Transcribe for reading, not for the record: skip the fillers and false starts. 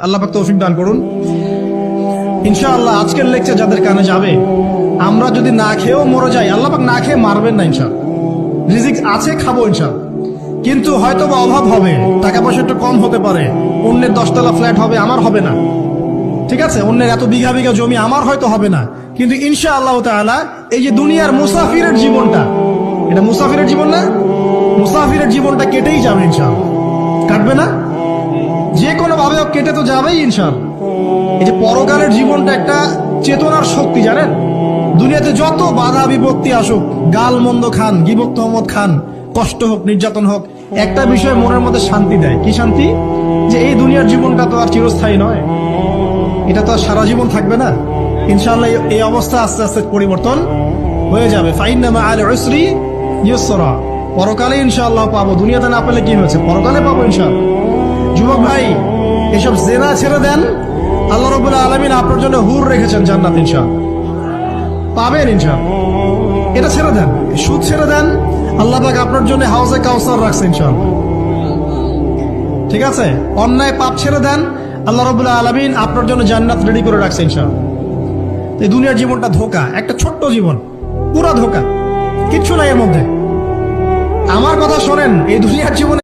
আল্লাহ পাক তৌফিক দান করুন। ইনশাআল্লাহ আজকের লেকচার যাদের কানে যাবে, আমরা যদি না খেয়েও মরে যাই, আল্লাহ পাক না খেয়ে মারবেন না ইনশাআল্লাহ। রিজিক আছে, খাবো ইনশাআল্লাহ। কিন্তু হয়তো বা অভাব হবে, টাকা পয়সা একটু কম হতে পারে, অন্যের 10 তলা ফ্ল্যাট হবে, আমার হবে না, ঠিক আছে, অন্যের এত বিঘা বিঘা জমি আমার হয়তো হবে না, কিন্তু ইনশাআল্লাহ তাআলা এই যে দুনিয়ার মুসাফিরের জীবনটা, এটা মুসাফিরের জীবন না, মুসাফিরের জীবনটা কেটেই যাবে ইনশাআল্লাহ। কাটবে না? যে কোনো ভাবে কেটে তো যাবেই ইনশাআল্লাহ। এই যে পরকালের জীবনটা একটা চেতনার শক্তি, জানেন, দুনিয়াতে যত বাধা বিপত্তি আসুক, গাল মন্দ খান, গীবত তহমত খান, কষ্ট হোক, নির্যাতন হোক, একটা বিষয় মনের মধ্যে শান্তি দেয়। কি শান্তি? যে এই দুনিয়ার জীবনটা তো আর চিরস্থায়ী নয়, এটা তো আর সারা জীবন থাকবে না। ইনশাআল্লাহ এই অবস্থা আস্তে আস্তে পরিবর্তন হয়ে যাবে। ফাইন্না মাআল উসরি ইউসরা, পরকালে ইনশাআল্লাহ পাবো, দুনিয়াতে না পেলে কি হয়েছে, পরকালে পাবো ইনশাআল্লাহ। যুবক ভাই, এসব জেনা ছেড়ে দেন, আল্লাহ রাব্বুল আলামিন আপনার জন্য হুর রেখেছেন জান্নাত, ইনশাআল্লাহ পাবেন ইনশাআল্লাহ। এটা ছেড়ে দেন, সুদ ছেড়ে দেন, আল্লাহ পাক আপনার জন্য হাউজে কাউসার রাখছে ইনশাআল্লাহ, ঠিক আছে। অন্যায় পাপ ছেড়ে দেন, আল্লাহ রাব্বুল আলামিন আপনার জন্য জান্নাত রেডি করে রাখছে ইনশাআল্লাহ। এই দুনিয়ার জীবনটা ধোঁকা, একটা ছোট্ট জীবন, পুরা ধোঁকা, কিচ্ছু নাই এর মধ্যে। আমার কথা শোনেন, এই দুনিয়ার জীবনে